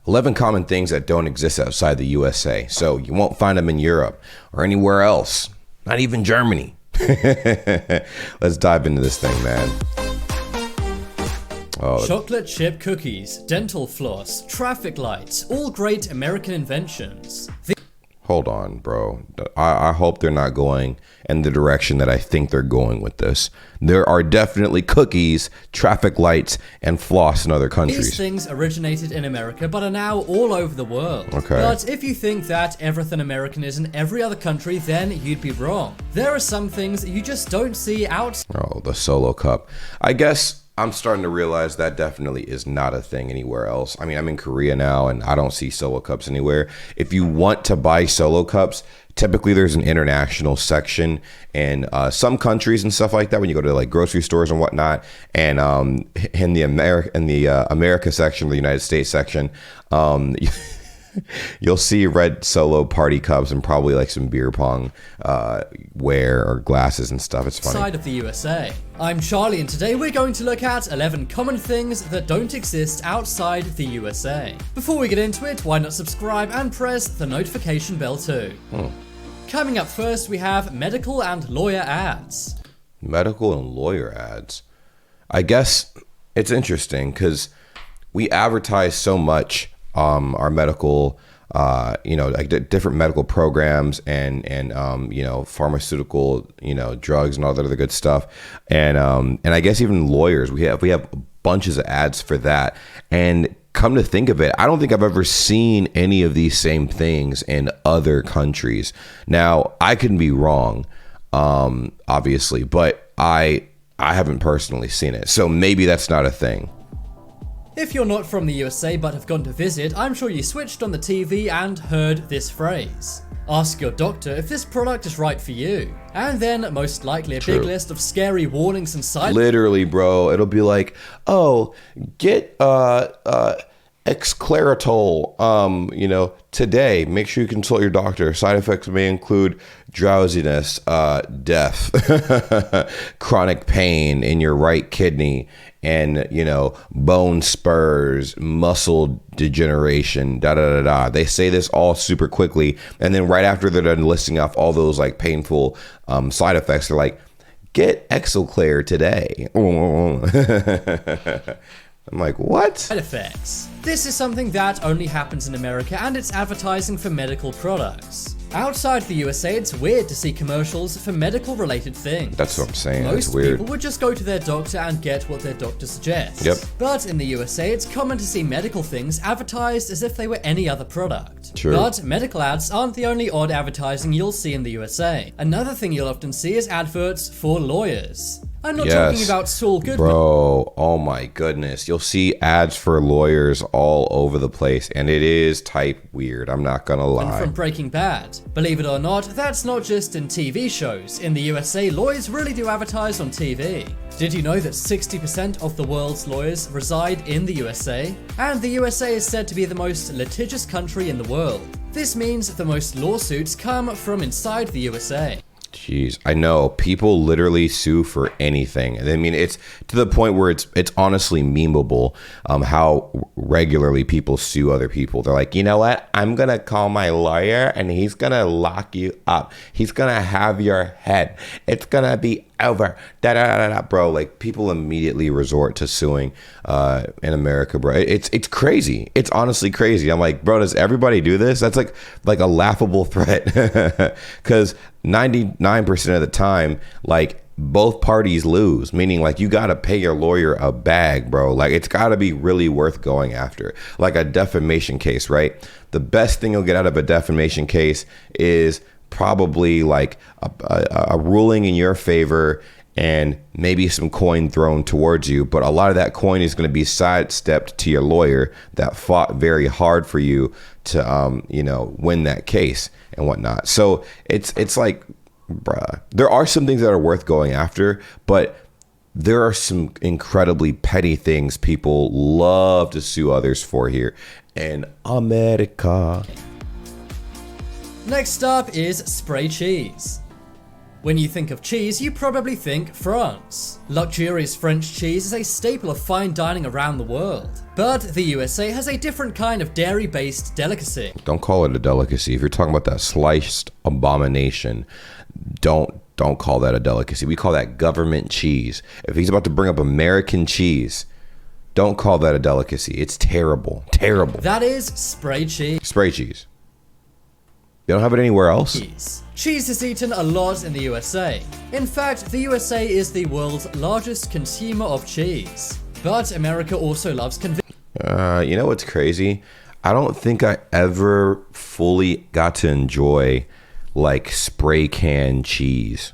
11 common things that don't exist outside the USA. So you won't find them in Europe or anywhere else, not even Germany. Let's dive into this thing, man. Oh. Chocolate chip cookies, dental floss, traffic lights, all great American inventions. Hold on, bro. I hope they're not going in the direction that I think they're going with this. There are definitely cookies, traffic lights, and floss in other countries. These things originated in America, but are now all over the world. Okay. But if you think that everything American is in every other country, then you'd be wrong. There are some things you just don't see out. Oh, the Solo Cup. I guess I'm starting to realize that definitely is not a thing anywhere else. I mean, I'm in Korea now and I don't see Solo Cups anywhere. If you want to buy Solo Cups, typically there's an international section in some countries and stuff like that when you go to like grocery stores and whatnot. And in the America section, the United States section, you'll see red Solo party cups and probably like some beer pong ware or glasses and stuff. It's funny. Outside of the USA. I'm Charlie, and today we're going to look at 11 common things that don't exist outside the USA. Before we get into it, why not subscribe and press the notification bell too. Coming up first, we have medical and lawyer ads. Medical and lawyer ads. I guess it's interesting because we advertise so much our medical, like different medical programs and pharmaceutical, drugs and all that other good stuff. And I guess even lawyers, we have bunches of ads for that. And come to think of it, I don't think I've ever seen any of these same things in other countries. Now, I can be wrong, obviously, but I haven't personally seen it. So maybe that's not a thing. If you're not from the USA but have gone to visit, I'm sure you switched on the TV and heard this phrase. Ask your doctor if this product is right for you. And then, most likely, a big list of scary warnings and side... Literally, bro. It'll be like, oh, get Exclaritol, today. Make sure you consult your doctor. Side effects may include drowsiness, death, chronic pain in your right kidney, and, bone spurs, muscle degeneration, da-da-da-da. They say this all super quickly. And then right after they're done listing off all those like painful side effects, they're like, get Exoclair today. I'm like, what? Side effects. This is something that only happens in America, and it's advertising for medical products. Outside the USA, it's weird to see commercials for medical related things. That's what I'm saying. Most That's weird. people would just go to their doctor and get what their doctor suggests. Yep. But in the USA, it's common to see medical things advertised as if they were any other product. True. But medical ads aren't the only odd advertising you'll see in the USA. Another thing you'll often see is adverts for lawyers. I'm not talking about Saul Goodman. Bro, oh my goodness. You'll see ads for lawyers all over the place, and it is type weird. I'm not gonna lie. From Breaking Bad. Believe it or not, that's not just in TV shows. In the USA, lawyers really do advertise on TV. Did you know that 60% of the world's lawyers reside in the USA? And the USA is said to be the most litigious country in the world. This means the most lawsuits come from inside the USA. Jeez, I know people literally sue for anything. I mean, it's to the point where it's honestly memeable how regularly people sue other people. They're like, you know what? I'm going to call my lawyer and he's going to lock you up. He's going to have your head. It's going to be over. Bro, like people immediately resort to suing in America, bro. It's crazy. It's honestly crazy. I'm like, bro, does everybody do this? That's like a laughable threat because 99% of the time, like both parties lose, meaning like you got to pay your lawyer a bag, bro. Like it's got to be really worth going after, like a defamation case, right? The best thing you'll get out of a defamation case is probably like a ruling in your favor and maybe some coin thrown towards you. But a lot of that coin is going to be sidestepped to your lawyer that fought very hard for you to, win that case and whatnot. So it's like, bruh, there are some things that are worth going after, but there are some incredibly petty things people love to sue others for here in America. Next up is spray cheese. When you think of cheese, you probably think France. Luxurious French cheese is a staple of fine dining around the world. But the USA has a different kind of dairy-based delicacy. Don't call it a delicacy. If you're talking about that sliced abomination, don't call that a delicacy. We call that government cheese. If he's about to bring up American cheese, don't call that a delicacy. It's terrible. Terrible. That is spray cheese. Spray cheese. You don't have it anywhere else? Cheese is eaten a lot in the USA. In fact, the USA is the world's largest consumer of cheese. But America also loves you know what's crazy? I don't think I ever fully got to enjoy like spray can cheese.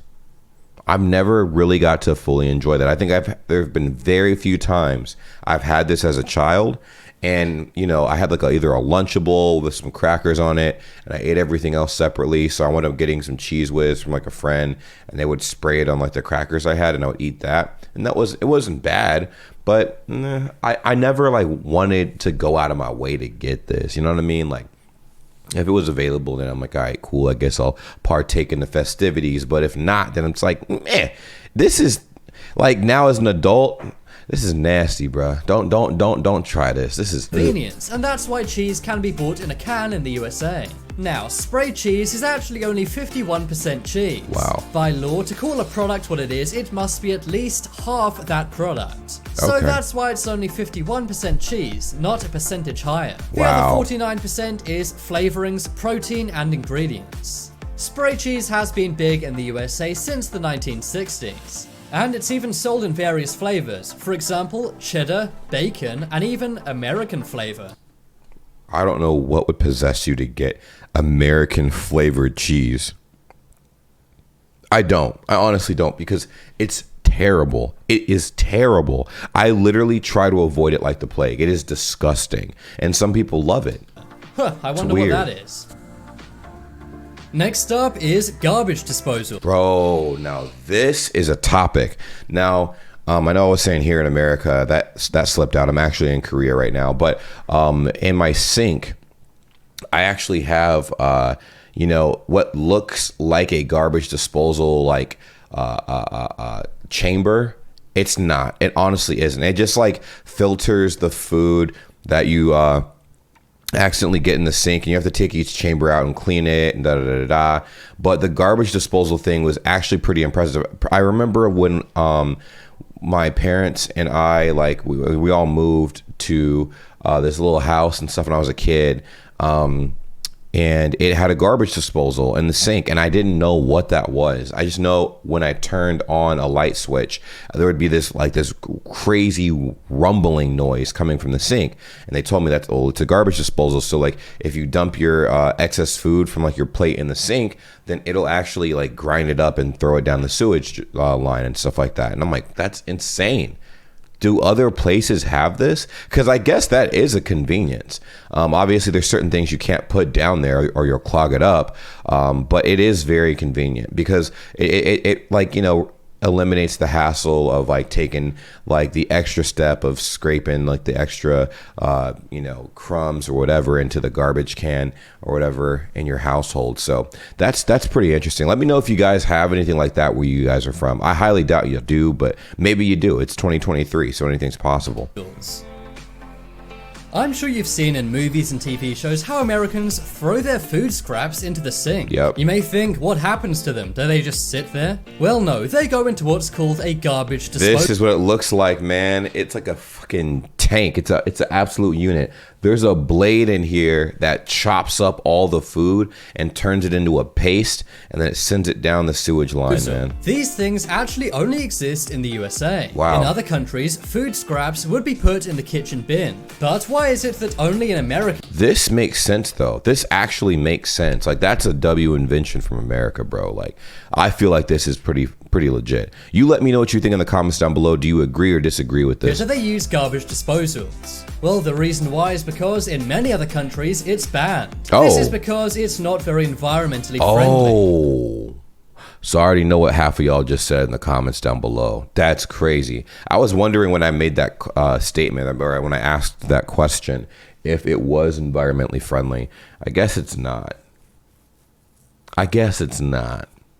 I've never really got to fully enjoy that. I think there have been very few times I've had this as a child, and you know, I had like either a Lunchable with some crackers on it, and I ate everything else separately. So I wound up getting some Cheese Whiz from like a friend, and they would spray it on like the crackers I had, and I would eat that, and it wasn't bad. But I never like wanted to go out of my way to get this. You know what I mean? Like, if it was available, then I'm like, all right, cool. I guess I'll partake in the festivities. But if not, then it's like, man, this is like, now as an adult, this is nasty, bro. Don't try this. This is convenience, and that's why cheese can be bought in a can in the USA. Now, spray cheese is actually only 51% cheese. Wow. By law, to call a product what it is, it must be at least half that product. So Okay. that's why it's only 51% cheese, not a percentage higher. The Wow. other 49% is flavorings, protein, and ingredients. Spray cheese has been big in the USA since the 1960s. And it's even sold in various flavors. For example, cheddar, bacon, and even American flavor. I don't know what would possess you to get American flavored cheese. I honestly don't, because it's terrible. It is terrible. I literally try to avoid it like the plague. It is disgusting. And some people love it. Huh, I wonder what weird. that is. Next up is garbage disposal. Bro, now this is a topic. Now, I know I was saying here in America that slipped out. I'm actually in Korea right now, but in my sink, I actually have what looks like a garbage disposal like chamber. It's not. It honestly isn't. It just like filters the food that you accidentally get in the sink, and you have to take each chamber out and clean it and da da da da. But the garbage disposal thing was actually pretty impressive. I remember when my parents and I, like, we all moved to this little house and stuff when I was a kid, and it had a garbage disposal in the sink, and I didn't know what that was. I just know when I turned on a light switch, there would be this crazy rumbling noise coming from the sink, and they told me that, oh, it's a garbage disposal. So like, if you dump your excess food from like your plate in the sink, then it'll actually like grind it up and throw it down the sewage line and stuff like that. And I'm like, that's insane. Do other places have this? Because I guess that is a convenience. Obviously, there's certain things you can't put down there or you'll clog it up. But it is very convenient because it like, you know, eliminates the hassle of like taking like the extra step of scraping like the extra crumbs or whatever into the garbage can or whatever in your household. So that's pretty interesting. Let me know if you guys have anything like that where you guys are from. I highly doubt you do, but maybe you do. It's 2023, so anything's possible. I'm sure you've seen in movies and TV shows how Americans throw their food scraps into the sink. Yep. You may think, what happens to them? Do they just sit there? Well, no, they go into what's called a garbage disposal. This is what it looks like, man. It's like a fucking tank. It's an absolute unit. There's a blade in here that chops up all the food and turns it into a paste, and then it sends it down the sewage line, man. These things actually only exist in the USA. Wow. In other countries, food scraps would be put in the kitchen bin. But why is it that only in America? This makes sense, though. This actually makes sense. Like, that's a W invention from America, bro. Like, I feel like this is pretty legit. You let me know what you think in the comments down below. Do you agree or disagree with this? Do they use garbage disposals? Well, the reason why is because in many other countries it's banned. Oh. This is because it's not very environmentally friendly. Oh. So I already know what half of y'all just said in the comments down below. That's crazy. I was wondering when I made that statement, or when I asked that question, if it was environmentally friendly. I guess it's not.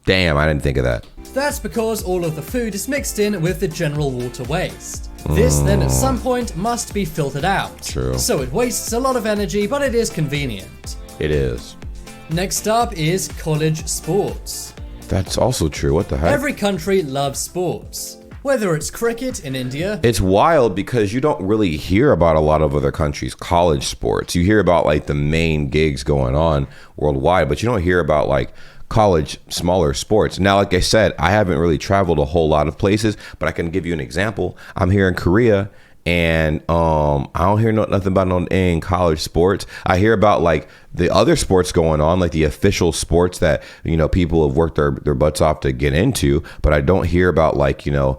Damn, I didn't think of that. That's because all of the food is mixed in with the general water waste. This then at some point must be filtered out. True. So it wastes a lot of energy, but it is convenient. It is. Next up is college sports. That's also true. What the heck? Every country loves sports. Whether it's cricket in India. It's wild because you don't really hear about a lot of other countries' college sports. You hear about like the main gigs going on worldwide, but you don't hear about like college smaller sports. Now, like I said, I haven't really traveled a whole lot of places, but I can give you an example. I'm here in Korea, and I don't hear nothing about no in college sports. I hear about like the other sports going on, like the official sports that, you know, people have worked their butts off to get into, but I don't hear about like, you know,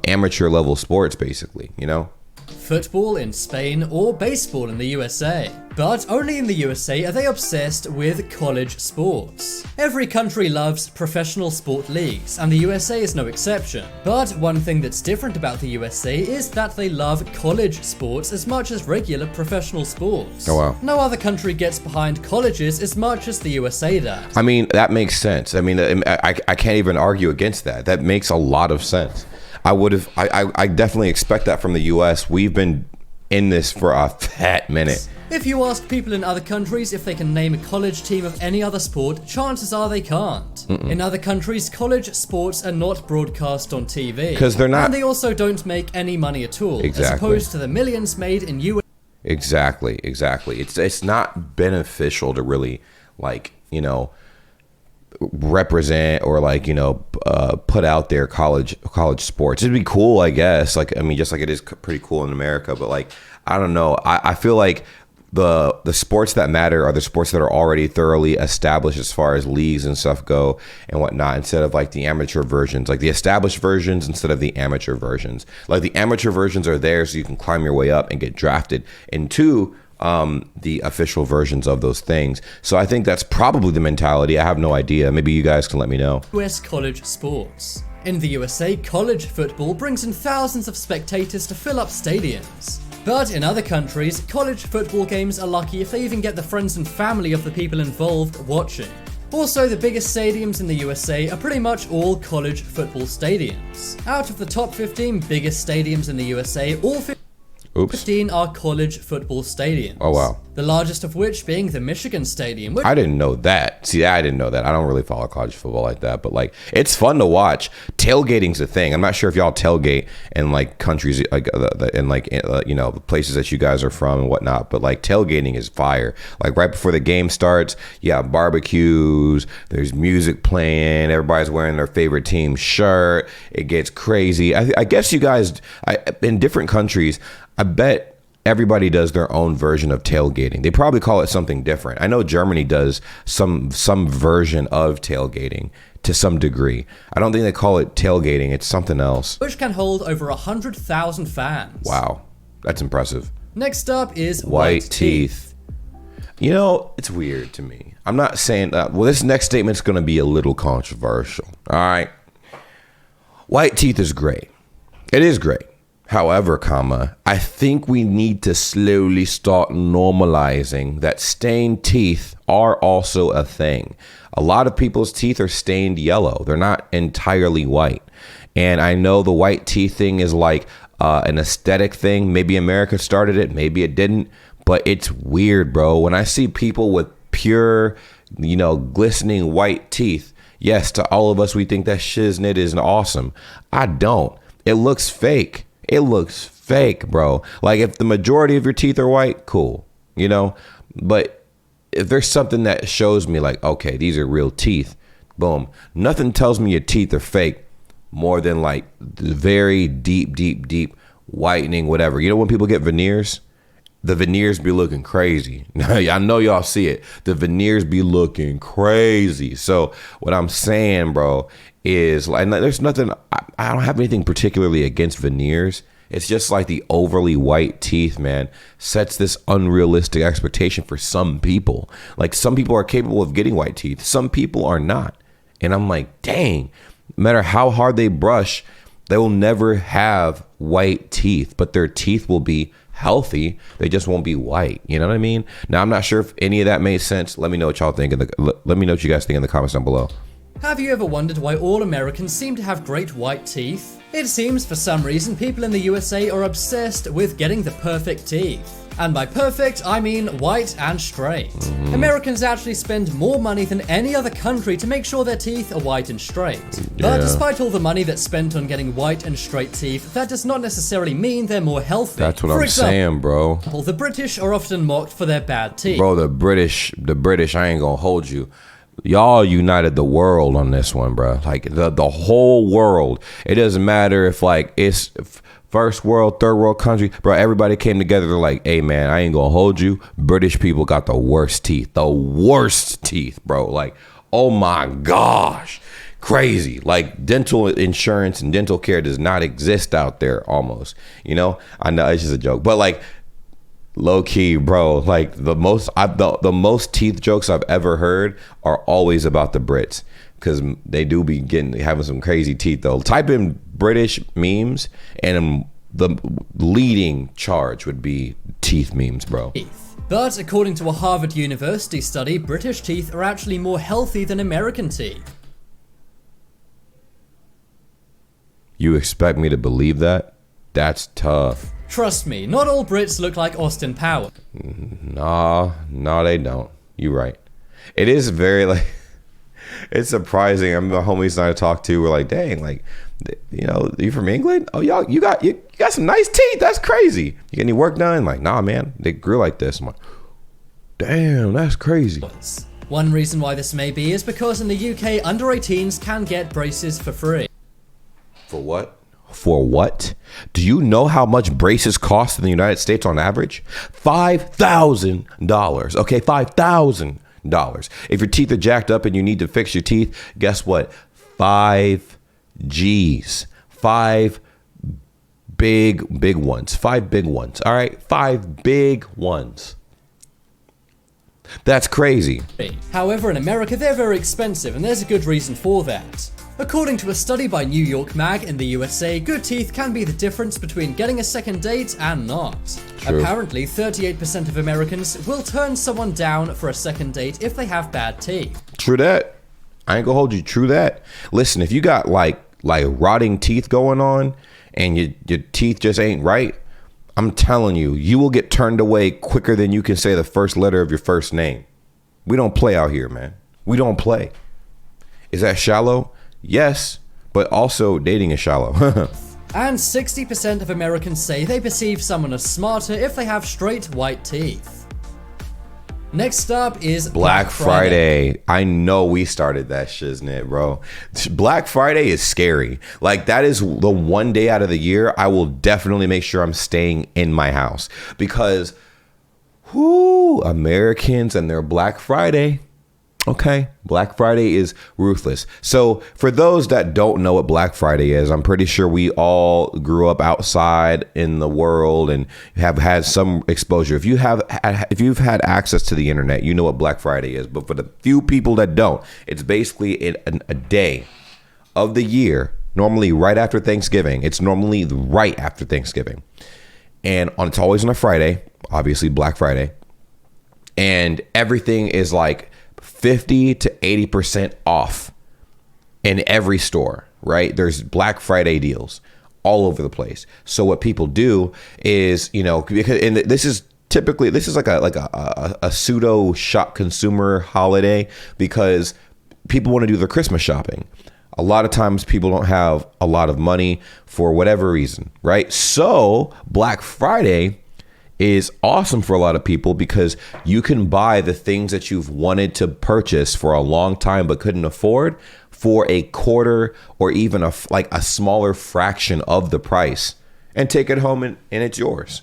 amateur level sports basically, you know. Football in Spain or baseball in the USA. But only in the USA are they obsessed with college sports. Every country loves professional sport leagues, and the USA is no exception. But one thing that's different about the USA is that they love college sports as much as regular professional sports. Oh, wow. No other country gets behind colleges as much as the USA does. I mean, that makes sense. I mean, I can't even argue against that. That makes a lot of sense. I definitely expect that from the US. We've been in this for a fat minute. If you ask people in other countries if they can name a college team of any other sport, chances are they can't. In other countries, college sports are not broadcast on TV. Because they're not. And they also don't make any money at all. Exactly. As opposed to the millions made in US. Exactly. It's not beneficial to really, like, you know, represent or like, you know, put out their college sports. It'd be cool, I guess, like, I mean, just like it is pretty cool in America, but like, I don't know, I feel like the sports that matter are the sports that are already thoroughly established as far as leagues and stuff go and whatnot, instead of like the amateur versions, like the established versions instead of the amateur versions. Like the amateur versions are there so you can climb your way up and get drafted into the official versions of those things. So I think that's probably the mentality. I have no idea. Maybe you guys can let me know. US college sports. In the USA, college football brings in thousands of spectators to fill up stadiums. But in other countries, college football games are lucky if they even get the friends and family of the people involved watching. Also, the biggest stadiums in the USA are pretty much all college football stadiums. Out of the top 15 biggest stadiums in the USA, all 15 are college football stadiums. Oh, wow. The largest of which being the Michigan Stadium. I didn't know that. See, I didn't know that. I don't really follow college football like that, but like, it's fun to watch. Tailgating's a thing. I'm not sure if y'all tailgate in like countries like in like you know, the places that you guys are from and whatnot, but like tailgating is fire. Like right before the game starts, you have barbecues, there's music playing, everybody's wearing their favorite team shirt. It gets crazy. I guess you guys, in different countries, I bet everybody does their own version of tailgating. They probably call it something different. I know Germany does some version of tailgating to some degree. I don't think they call it tailgating. It's something else. Which can hold over 100,000 fans. Wow, that's impressive. Next up is white teeth. You know, it's weird to me. I'm not saying that. Well, this next statement's going to be a little controversial. All right. White teeth is great. It is great. However, I think we need to slowly start normalizing that stained teeth are also a thing. A lot of people's teeth are stained yellow. They're not entirely white. And I know the white teeth thing is like an aesthetic thing. Maybe America started it, maybe it didn't. But it's weird, bro. When I see people with pure, you know, glistening white teeth, yes, to all of us, we think that shiznit is awesome. I don't. It looks fake. It looks fake, bro. Like if the majority of your teeth are white, cool, you know, but if there's something that shows me like, okay, these are real teeth, boom. Nothing tells me your teeth are fake more than like the very deep whitening, whatever. You know, when people get veneers, the veneers be looking crazy. I know y'all see it. The veneers be looking crazy. So what I'm saying, bro, is like, there's nothing, I don't have anything particularly against veneers. It's just like the overly white teeth, man, sets this unrealistic expectation for some people. Like some people are capable of getting white teeth. Some people are not. And I'm like, dang, no matter how hard they brush, they will never have white teeth, but their teeth will be healthy. They just won't be white. You know what I mean? Now, I'm not sure if any of that made sense. Let me know what y'all think. Let me know what you guys think in the comments down below. Have you ever wondered why all Americans seem to have great white teeth? It seems for some reason people in the USA are obsessed with getting the perfect teeth. And by perfect, I mean white and straight. Americans actually spend more money than any other country to make sure their teeth are white and straight. But despite all the money that's spent on getting white and straight teeth, that does not necessarily mean they're more healthy. That's what I'm saying, bro. The British are often mocked for their bad teeth. Bro, the British, I ain't gonna hold you. Y'all united the world on this one, bro. Like the whole world. It doesn't matter if like it's first world, third world country, bro. Everybody came together. They're like, hey man, I ain't gonna hold you. British people got the worst teeth, bro. Like, oh my gosh, crazy. Like dental insurance and dental care does not exist out there almost. You know, I know it's just a joke, but like low key, bro. Like the most teeth jokes I've ever heard are always about the Brits. Because they do be having some crazy teeth though. Type in British memes and the leading charge would be teeth memes, bro. But according to a Harvard University study, British teeth are actually more healthy than American teeth. You expect me to believe that? That's tough. Trust me, not all Brits look like Austin Powers. Nah, they don't. You're right. It is very like... It's surprising. I'm the homies that I talk to. We're like, dang, like, you know, you from England? Oh, y'all, you got some nice teeth. That's crazy. You get any work done? Like, nah, man, they grew like this. I'm like, damn, that's crazy. One reason why this may be is because in the UK, under 18s can get braces for free. For what? For what? Do you know how much braces cost in the United States on average? $5,000. Okay, $5,000. If your teeth are jacked up and you need to fix your teeth, guess what? 5 G's. 5 big ones. 5 big ones. All right? 5 big ones. That's crazy. However, in America, they're very expensive, and there's a good reason for that. According to a study by New York Mag, in the USA, good teeth can be the difference between getting a second date and not. True. Apparently, 38% of Americans will turn someone down for a second date if they have bad teeth. True that. I ain't gonna hold you. True that. Listen, if you got like rotting teeth going on and your teeth just ain't right, I'm telling you, you will get turned away quicker than you can say the first letter of your first name. We don't play out here, man. We don't play. Is that shallow? Yes, but also dating is shallow. And 60% of Americans say they perceive someone as smarter if they have straight white teeth. Next up is Black Friday. I know we started that shiznit, bro. Black Friday is scary. Like, that is the one day out of the year I will definitely make sure I'm staying in my house. Because, Americans and their Black Friday. Okay, Black Friday is ruthless. So for those that don't know what Black Friday is, I'm pretty sure we all grew up outside in the world and have had some exposure. If you've had access to the internet, you know what Black Friday is. But for the few people that don't, it's basically a day of the year, normally right after Thanksgiving. It's normally right after Thanksgiving. And it's always on a Friday, obviously Black Friday. And everything is like 50 to 80% off in every store, right? There's Black Friday deals all over the place. So what people do is, this is like a pseudo shop consumer holiday because people want to do their Christmas shopping. A lot of times people don't have a lot of money for whatever reason, right? So Black Friday is awesome for a lot of people because you can buy the things that you've wanted to purchase for a long time but couldn't afford for a quarter or even a smaller fraction of the price and take it home and it's yours,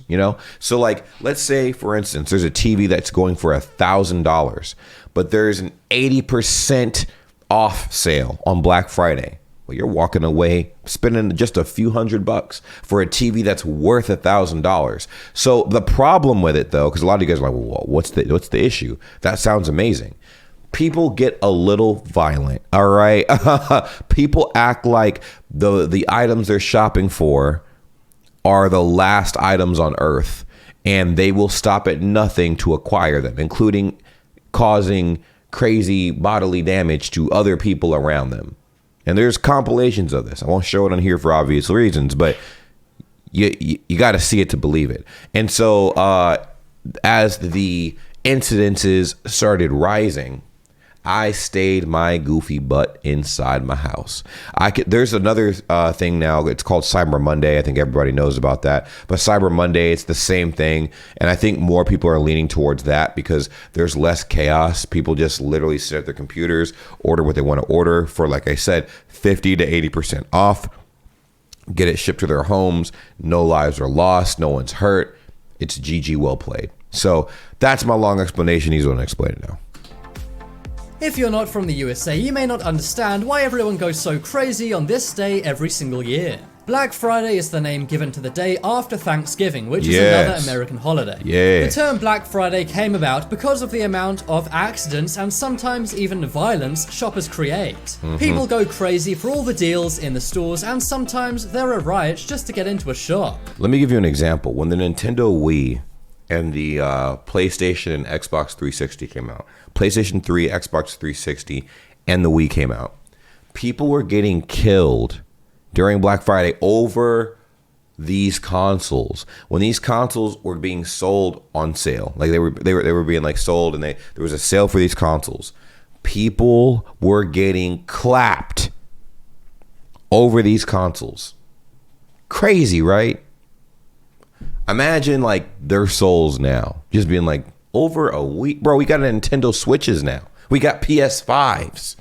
So like, let's say, for instance, there's a TV that's going for $1,000, but there's an 80% off sale on Black Friday. Well, you're walking away spending just a few $100 for a TV that's worth $1,000. So the problem with it, though, because a lot of you guys are like, well, what's the issue? That sounds amazing. People get a little violent. All right. People act like the items they're shopping for are the last items on earth, and they will stop at nothing to acquire them, including causing crazy bodily damage to other people around them. And there's compilations of this. I won't show it on here for obvious reasons, but you got to see it to believe it. And so as the incidences started rising, I stayed my goofy butt inside my house. There's another thing now. It's called Cyber Monday. I think everybody knows about that. But Cyber Monday, it's the same thing. And I think more people are leaning towards that because there's less chaos. People just literally sit at their computers, order what they want to order for, like I said, 50 to 80% off. Get it shipped to their homes. No lives are lost. No one's hurt. It's GG, well played. So that's my long explanation. He's going to explain it now. If you're not from the USA, you may not understand why everyone goes so crazy on this day every single year. Black Friday is the name given to the day after Thanksgiving, which is another American holiday. The term Black Friday came about because of the amount of accidents and sometimes even violence shoppers create. People go crazy for all the deals in the stores, and sometimes there are riots just to get into a shop. Let me give you an example. When the Nintendo Wii and the PlayStation and Xbox 360 came out, PlayStation 3, Xbox 360, and the Wii came out, people were getting killed during Black Friday over these consoles. When these consoles were being sold on sale, like they were being like sold, and there was a sale for these consoles, people were getting clapped over these consoles. Crazy, right? Imagine like their souls now just being like, over a week, bro, we got Nintendo Switches now. We got PS5s.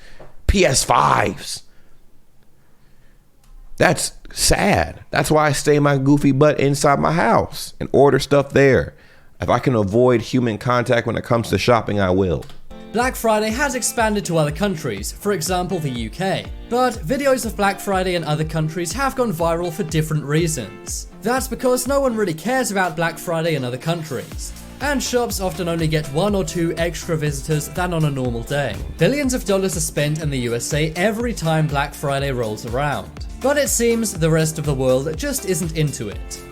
That's sad. That's why I stay my goofy butt inside my house and order stuff there. If I can avoid human contact when it comes to shopping, I will. Black Friday has expanded to other countries, for example the UK. But videos of Black Friday in other countries have gone viral for different reasons. That's because no one really cares about Black Friday in other countries. And shops often only get 1 or 2 extra visitors than on a normal day. Billions of dollars are spent in the USA every time Black Friday rolls around. But it seems the rest of the world just isn't into it.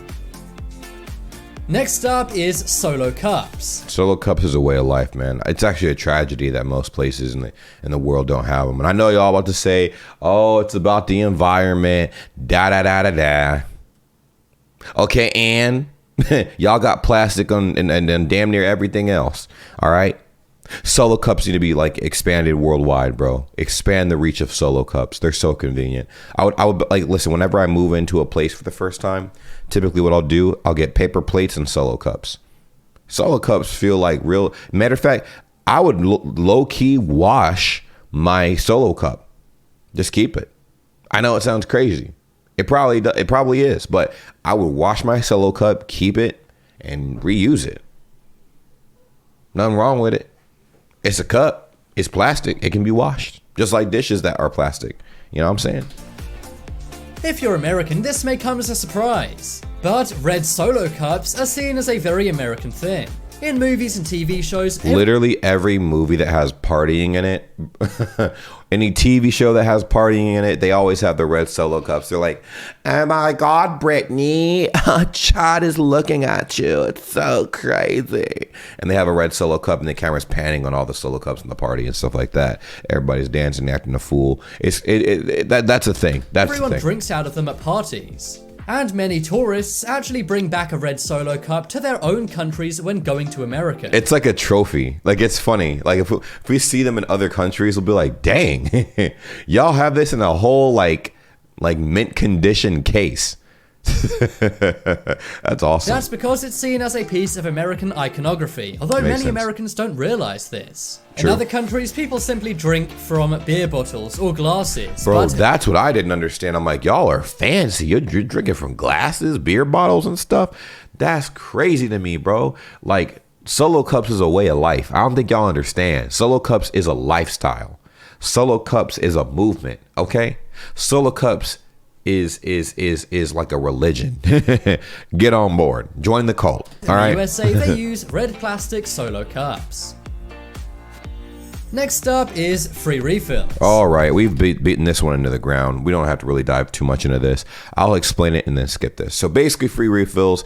Next up is solo cups. Solo cups is a way of life, man. It's actually a tragedy that most places in the world don't have them. And I know y'all about to say, oh, it's about the environment, da-da-da-da-da. Okay, and y'all got plastic on and damn near everything else. All right. Solo cups need to be like expanded worldwide, bro. Expand the reach of solo cups. They're so convenient. I would like, listen, whenever I move into a place for the first time, typically what I'll do, I'll get paper plates and solo cups. Solo cups feel like real. Matter of fact, I would low key wash my solo cup. Just keep it. I know it sounds crazy. It probably is, but I would wash my solo cup, keep it, and reuse it. Nothing wrong with it. It's a cup. It's plastic. It can be washed, just like dishes that are plastic. You know what I'm saying? If you're American, this may come as a surprise, but red solo cups are seen as a very American thing. In movies and TV shows, literally every movie that has partying in it, any TV show that has partying in it, they always have the red solo cups. They're like, oh my God, Brittany, Chad is looking at you. It's so crazy. And they have a red solo cup and the camera's panning on all the solo cups in the party and stuff like that. Everybody's dancing, acting a fool. That's a thing. Everyone drinks out of them at parties. And many tourists actually bring back a red solo cup to their own countries when going to America. It's like a trophy. Like, it's funny. Like, if we see them in other countries, we'll be like, dang, y'all have this in a whole, like mint condition case. That's awesome. That's because it's seen as a piece of American iconography, although many Americans don't realize this. True. In other countries, people simply drink from beer bottles or glasses. Bro, that's what I didn't understand. I'm like, y'all are fancy. You're drinking from glasses, beer bottles and stuff. That's crazy to me, bro. Like, solo cups is a way of life. I don't think y'all understand. Solo cups is a lifestyle. Solo cups is a movement, okay? Solo cups is like a religion. Get on board. Join the cult. All right. In the USA, they use red plastic solo cups. Next up is free refills. All right, we've beaten this one into the ground. We don't have to really dive too much into this. I'll explain it and then skip this. So basically, free refills,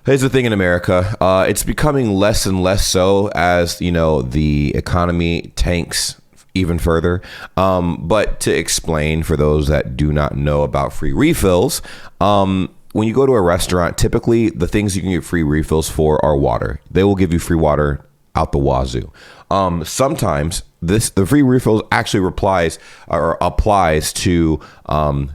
Here's the thing in America, it's becoming less and less so as, the economy tanks even further. But to explain for those that do not know about free refills, when you go to a restaurant, typically the things you can get free refills for are water. They will give you free water out the wazoo. Sometimes the free refills actually applies to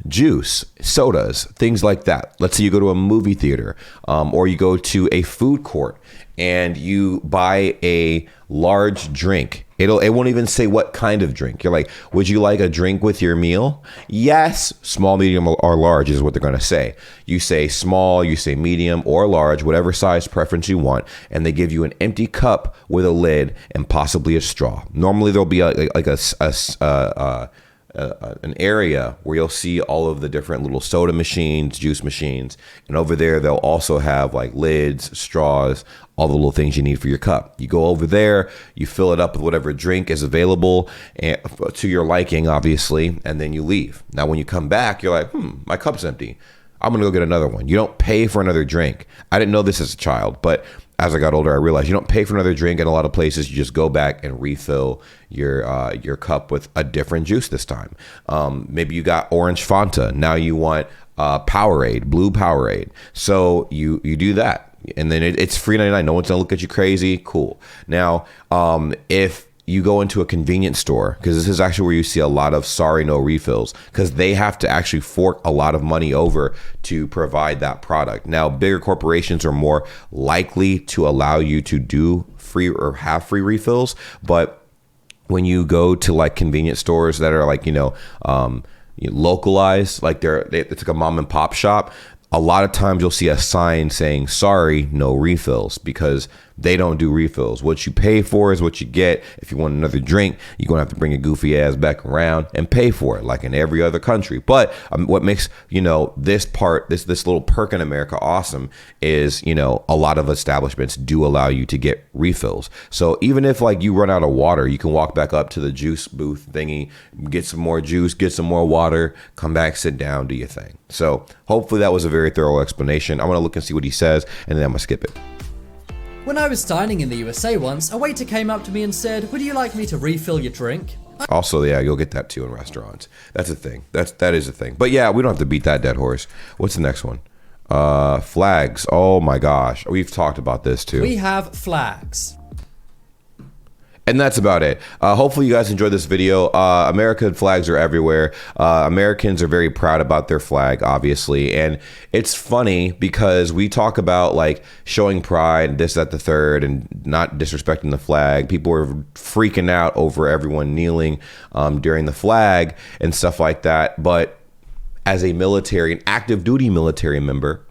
juice, sodas, things like that. Let's say you go to a movie theater or you go to a food court and you buy a large drink. It won't even say what kind of drink. You're like, would you like a drink with your meal? Yes. Small, medium, or large is what they're going to say. You say small, you say medium or large, whatever size preference you want. And they give you an empty cup with a lid and possibly a straw. Normally there'll be an area where you'll see all of the different little soda machines, juice machines. And over there, they'll also have like lids, straws, all the little things you need for your cup. You go over there, you fill it up with whatever drink is available and, to your liking, obviously, and then you leave. Now, when you come back, you're like, my cup's empty. I'm going to go get another one. You don't pay for another drink. I didn't know this as a child, but as I got older, I realized you don't pay for another drink in a lot of places. You just go back and refill your cup with a different juice this time. Maybe you got orange Fanta. Now you want Powerade, blue Powerade. So you do that. And then it's free 99. No one's gonna look at you crazy. Cool. Now, if you go into a convenience store, because this is actually where you see a lot of sorry no refills, because they have to actually fork a lot of money over to provide that product. Now, bigger corporations are more likely to allow you to do free or have free refills, but when you go to like convenience stores that are like localized, like it's like a mom and pop shop, a lot of times you'll see a sign saying, sorry, no refills, because they don't do refills. What you pay for is what you get. If you want another drink, you're going to have to bring your goofy ass back around and pay for it, like in every other country. But what makes, this little perk in America awesome is, a lot of establishments do allow you to get refills. So even if like you run out of water, you can walk back up to the juice booth thingy, get some more juice, get some more water, come back, sit down, do your thing. So hopefully that was a very thorough explanation. I'm going to look and see what he says, and then I'm going to skip it. When I was dining in the USA once, a waiter came up to me and said, would you like me to refill your drink? Also, yeah, you'll get that too in restaurants. That's a thing. That is a thing. But yeah, we don't have to beat that dead horse. What's the next one? Flags. Oh my gosh. We've talked about this too. We have flags. And that's about it. Hopefully you guys enjoyed this video. American flags are everywhere. Americans are very proud about their flag, obviously. And it's funny because we talk about like showing pride, this, that, the third, and not disrespecting the flag. People are freaking out over everyone kneeling during the flag and stuff like that. But as an active duty military member,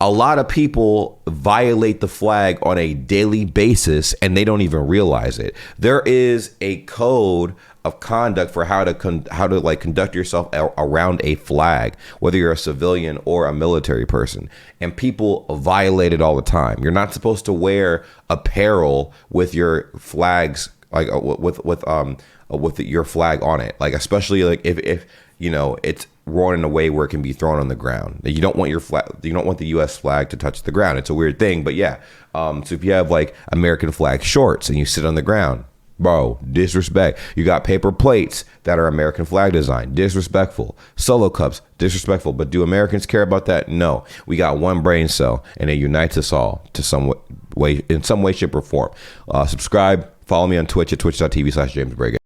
a lot of people violate the flag on a daily basis and they don't even realize it. There is a code of conduct for how to conduct yourself around a flag, whether you're a civilian or a military person, and people violate it all the time. You're not supposed to wear apparel with your flags, like with your flag on it, like especially like if it's worn in a way where it can be thrown on the ground. You don't want your flag, you don't want the U.S. flag to touch the ground. It's a weird thing, but yeah. So if you have like American flag shorts and you sit on the ground, bro, disrespect. You got paper plates that are American flag design, disrespectful. Solo cups, disrespectful. But do Americans care about that? No. We got one brain cell and it unites us all to in some way, shape, or form. Subscribe, follow me on Twitch at twitch.tv/JamesBray.